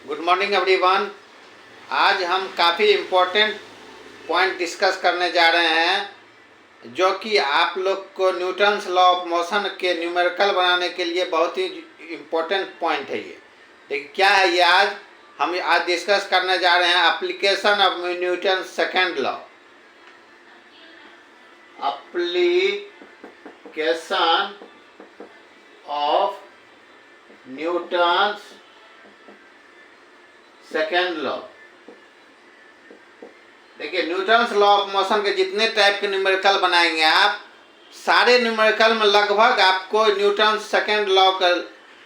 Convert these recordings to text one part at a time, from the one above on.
Good morning everyone. आज हम काफ़ी इम्पोर्टेंट पॉइंट डिस्कस करने जा रहे हैं जो कि आप लोग को न्यूटन्स लॉ ऑफ मोशन के न्यूमेरिकल बनाने के लिए बहुत ही इम्पोर्टेंट पॉइंट है ये। देखिए क्या है ये, हम आज डिस्कस करने जा रहे हैं application of Newton second law. Application of Newton's second law. देखिए न्यूटन्स लॉ ऑफ मोशन के जितने टाइप के न्यूमेरिकल बनाएंगे आप, सारे न्यूमेरिकल में लगभग आपको न्यूटन्स सेकेंड लॉ का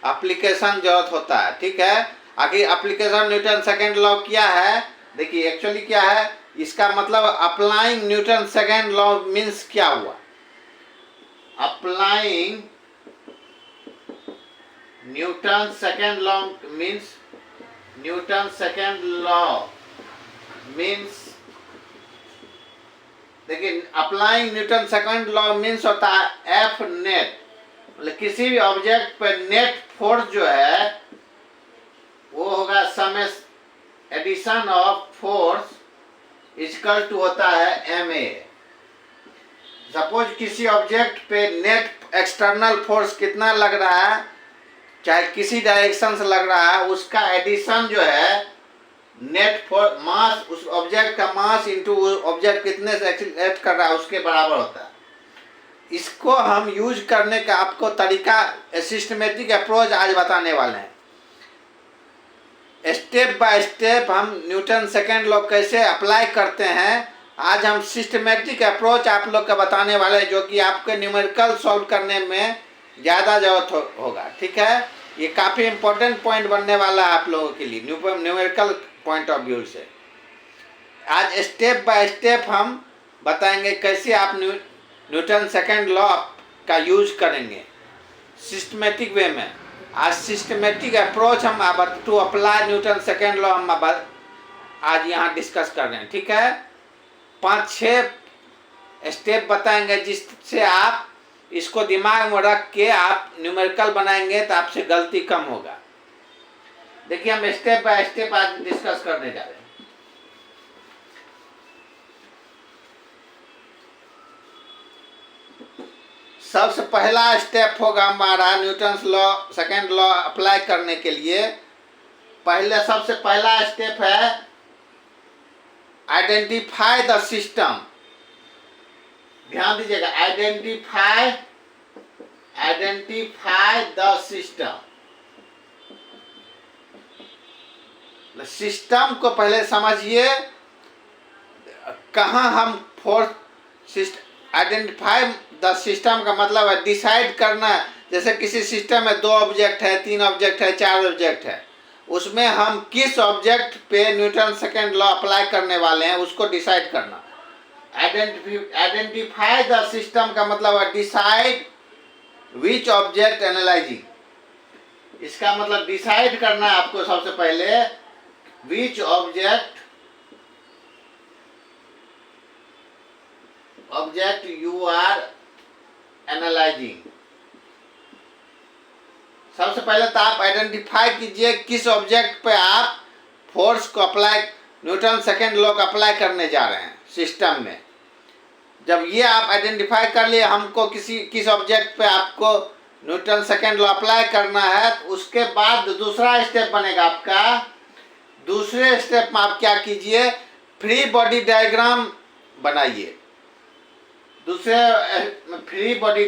एप्लीकेशन जरूरत होता है। ठीक है, आखिर एप्लीकेशन न्यूटन सेकेंड लॉ क्या है? देखिए एक्चुअली क्या है इसका मतलब, applying Newton second law means क्या हुआ? Applying Newton second law means, Newton second law means, देखिए applying Newton second law means होता है एफ नेट, मतलब किसी भी ऑब्जेक्ट पर नेट फोर्स जो है वो होगा sum addition of force equal to होता है एम ए। सपोज किसी ऑब्जेक्ट पे नेट एक्सटर्नल फोर्स कितना लग रहा है, चाहे किसी डायरेक्शन से लग रहा है, उसका एडिशन जो है नेट फोर्स मास, उस ऑब्जेक्ट का मास इंटू ऑब्जेक्ट कितने से एक्सीलरेट कर रहा है उसके बराबर होता है। इसको हम यूज करने का आपको तरीका, सिस्टमेटिक अप्रोच आज बताने वाले हैं। स्टेप बाय स्टेप हम न्यूटन सेकेंड लॉ कैसे अप्लाई करते हैं, आज हम सिस्टमेटिक अप्रोच आप लोग का बताने वाले हैं, जो कि आपके न्यूमेरिकल सॉल्व करने में ज़्यादा जरूरत होगा। ठीक है, ये काफ़ी इंपॉर्टेंट पॉइंट बनने वाला है आप लोगों के लिए न्यूमेरिकल पॉइंट ऑफ व्यू से। आज स्टेप बाय स्टेप हम बताएंगे कैसे आप न्यूटन सेकेंड लॉ का यूज करेंगे सिस्टमेटिक वे में। आज सिस्टमेटिक अप्रोच हम to apply Newton second law हम आज यहाँ डिस्कस कर रहे हैं। ठीक है, 5-6 स्टेप बताएंगे जिससे आप इसको दिमाग में रख के आप न्यूमेरिकल बनाएंगे तो आपसे गलती कम होगा। देखिए हम स्टेप बाय स्टेप आज डिस्कस करने जा रहे हैं। सबसे पहला स्टेप होगा हमारा Newton's law second law apply करने के लिए। सबसे पहला स्टेप है आइडेंटिफाई द सिस्टम। ध्यान दीजिएगा, आइडेंटिफाई द सिस्टम। सिस्टम को पहले समझिए, कहाँ हम फोर्स, आइडेंटिफाई द सिस्टम का मतलब है डिसाइड करना। जैसे किसी सिस्टम में 2 ऑब्जेक्ट है, 3 ऑब्जेक्ट है, 4 ऑब्जेक्ट है, उसमें हम किस ऑब्जेक्ट पे न्यूटन सेकेंड लॉ अप्लाई करने वाले हैं उसको डिसाइड करना। आइडेंटिफाई द सिस्टम का मतलब है डिसाइड विच ऑब्जेक्ट एनालाइजिंग। इसका मतलब डिसाइड करना है आपको सबसे पहले which object you are analysing. सबसे पहले तो आप आइडेंटिफाई कीजिए किस ऑब्जेक्ट पे आप फोर्स को अप्लाई, न्यूटन सेकेंड लॉ को अप्लाई करने जा रहे हैं सिस्टम में। जब ये आप आइडेंटिफाई कर लिए हमको किस ऑब्जेक्ट पे आपको न्यूटन सेकेंड लॉ अप्लाई करना है, तो उसके बाद दूसरा स्टेप बनेगा आपका। दूसरे स्टेप में आप क्या कीजिए, फ्री बॉडी डायग्राम बनाइए। दूसरे फ्री बॉडी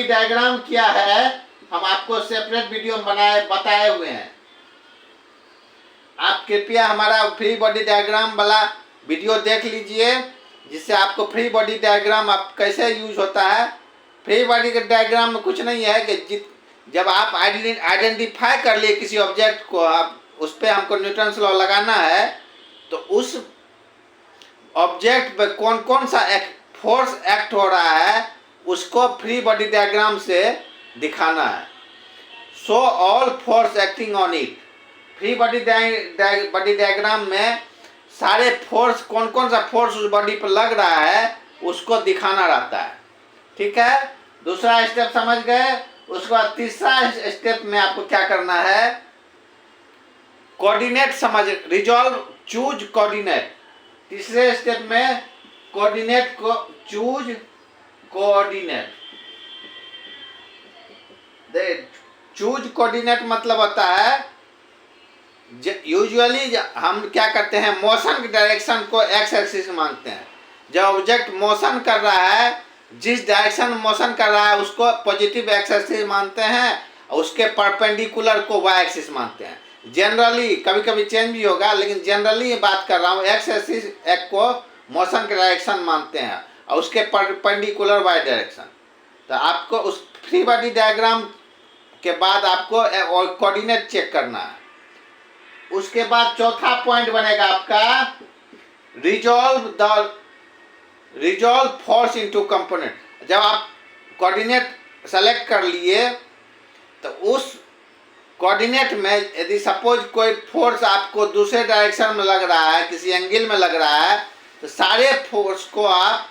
डायग्राम क्या है हम आपको सेपरेट वीडियो में बताए हुए हैं। आप कृपया हमारा फ्री बॉडी डायग्राम वाला वीडियो देख लीजिए, जिससे आपको फ्री बॉडी डायग्राम आप कैसे यूज होता है। फ्री बॉडी के डायग्राम में कुछ नहीं है कि जब आप आइडेंटिफाई कर लिए किसी ऑब्जेक्ट को, आप उस पर हमको न्यूटन्स लॉ लगाना है, तो उस ऑब्जेक्ट पे कौन कौन सा फोर्स एक्ट हो रहा है उसको फ्री बॉडी डायग्राम से दिखाना है। Show all force acting on it. Free body diagram में सारे फोर्स, कौन कौन सा फोर्स उस बॉडी पर लग रहा है उसको दिखाना रहता है। ठीक है, दूसरा स्टेप समझ गए। उसके बाद तीसरा स्टेप में आपको क्या करना है, कोऑर्डिनेट समझ, रिजॉल्व, चूज कोऑर्डिनेट। तीसरे स्टेप में कोऑर्डिनेट को चूज कोऑर्डिनेट। चूज कोऑर्डिनेट मतलब होता है, यूजुअली हम क्या करते हैं, मोशन की डायरेक्शन को एक्स एक्सिस मानते हैं। जब ऑब्जेक्ट मोशन कर रहा है, जिस डायरेक्शन में मोशन कर रहा है उसको पॉजिटिव एक्स एक्सिस मानते हैं, और उसके परपेंडिकुलर को वाई एक्सिस मानते हैं। जनरली कभी कभी चेंज भी होगा, लेकिन जनरली बात कर रहा हूँ, एक्स एक्सिस एक को मोशन के डायरेक्शन मानते हैं और उसके परपेंडिकुलर वाई डायरेक्शन। तो आपको उस फ्री बॉडी डायग्राम के बाद आपको कोऑर्डिनेट चेक करना है। उसके बाद चौथा पॉइंट बनेगा आपका रिजॉल्व फोर्स इनटू कंपोनेंट। जब आप कोऑर्डिनेट सेलेक्ट कर लिए तो उस कोऑर्डिनेट में यदि सपोज कोई फोर्स आपको दूसरे डायरेक्शन में लग रहा है, किसी एंगल में लग रहा है, तो सारे फोर्स को आप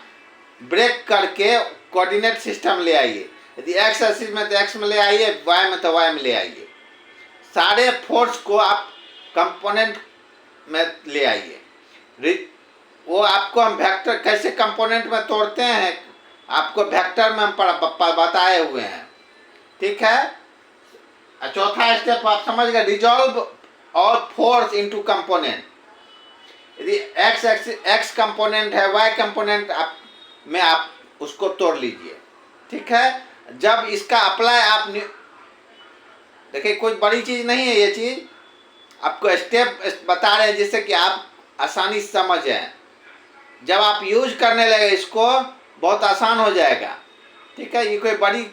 ब्रेक करके कोऑर्डिनेट सिस्टम ले आइए। यदि एक्स एक्सिस में तो एक्स में ले आइए, वाई में तो वाई में ले आइए। सारे फोर्स को आप कंपोनेंट में ले आइए। वो आपको हम वेक्टर कैसे कंपोनेंट में तोड़ते हैं, आपको वेक्टर में हम बताए हुए हैं, ठीक है। चौथा स्टेप आप समझ गए, रिजॉल्व और फोर्स इनटू कंपोनेंट। यदि एक्स कंपोनेंट है, वाई कंपोनेंट में आप उसको तोड़ लीजिए, ठीक है। जब इसका अप्लाई आप देखिए, कोई बड़ी चीज नहीं है ये चीज, आपको स्टेप बता रहे हैं जिससे कि आप आसानी से समझ जाए। जब आप यूज करने लगे इसको बहुत आसान हो जाएगा, ठीक है। ये कोई बड़ी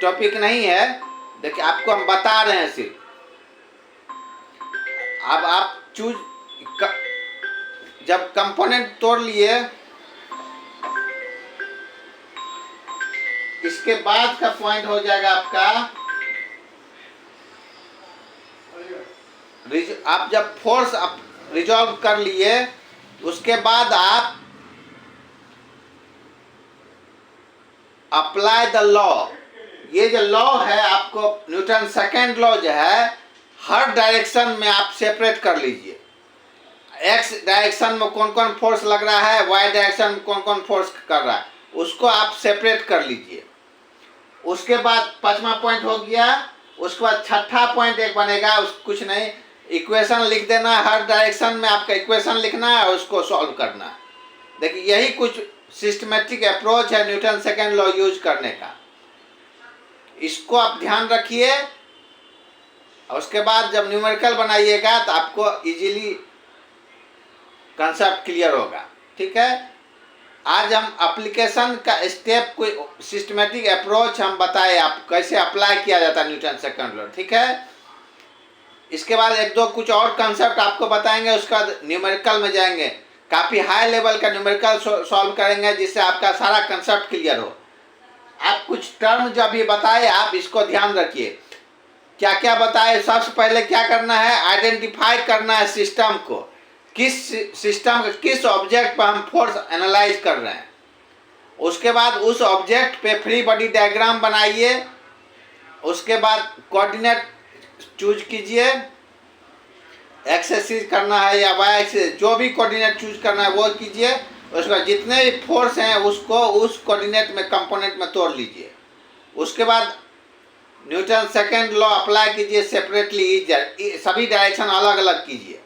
टॉपिक नहीं है, देखिए आपको हम बता रहे हैं सिर्फ। अब आप जब कंपोनेंट तोड़ लिए, इसके बाद का पॉइंट हो जाएगा आपका, आप जब फोर्स रिजॉल्व कर लिए, उसके बाद आप अप्लाई द लॉ। ये जो लॉ है, आपको न्यूटन सेकेंड लॉ जो है, हर डायरेक्शन में आप सेपरेट कर लीजिए। एक्स डायरेक्शन में कौन कौन फोर्स लग रहा है, वाई डायरेक्शन में कौन कौन फोर्स कर रहा है, उसको आप सेपरेट कर लीजिए। उसके बाद पांचवा पॉइंट हो गया। उसके बाद छठा पॉइंट एक बनेगा, कुछ नहीं, इक्वेशन लिख देना। हर डायरेक्शन में आपका इक्वेशन लिखना है और उसको सॉल्व करना है। देखिए, यही कुछ सिस्टमेटिक अप्रोच है न्यूटन सेकेंड लॉ यूज करने का। इसको आप ध्यान रखिए, और उसके बाद जब न्यूमेरिकल बनाइएगा तो आपको इजीली कंसेप्ट क्लियर होगा, ठीक है। आज हम एप्लीकेशन का स्टेप, कोई सिस्टमेटिक अप्रोच हम बताए आप कैसे अप्लाई किया जाता है न्यूटन सेकेंड लॉ, ठीक है। इसके बाद एक दो कुछ और कंसेप्ट आपको बताएंगे, उसके बाद न्यूमेरिकल में जाएंगे। काफ़ी हाई लेवल का न्यूमेरिकल सॉल्व करेंगे, जिससे आपका सारा कंसेप्ट क्लियर हो। आप कुछ टर्म जो अभी बताए, आप इसको ध्यान रखिए। क्या क्या बताए, सबसे पहले क्या करना है, आइडेंटिफाई करना है सिस्टम को, किस सिस्टम के किस ऑब्जेक्ट पर हम फोर्स एनालाइज कर रहे हैं। उसके बाद उस ऑब्जेक्ट पे फ्री बॉडी डायग्राम बनाइए। उसके बाद कोऑर्डिनेट चूज कीजिए, एक्स एक्सिस करना है या वाई एक्सिस, जो भी कोऑर्डिनेट चूज करना है वो कीजिए। उसके बाद जितने भी फोर्स हैं उसको उस कोऑर्डिनेट में कंपोनेंट में तोड़ लीजिए। उसके बाद न्यूटन सेकेंड लॉ अप्लाई कीजिए सेपरेटली, सभी डायरेक्शन अलग अलग कीजिए,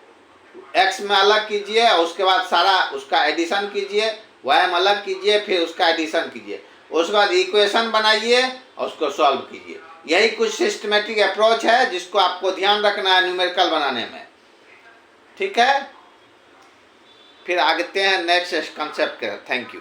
एक्स में अलग कीजिए, उसके बाद सारा उसका एडिशन कीजिए, वाई में अलग कीजिए, फिर उसका एडिशन कीजिए। उसके बाद इक्वेशन बनाइए और उसको सॉल्व कीजिए। यही कुछ सिस्टमेटिक अप्रोच है जिसको आपको ध्यान रखना है न्यूमेरिकल बनाने में, ठीक है। फिर आगे हैं नेक्स्ट कंसेप्ट के। Thank you.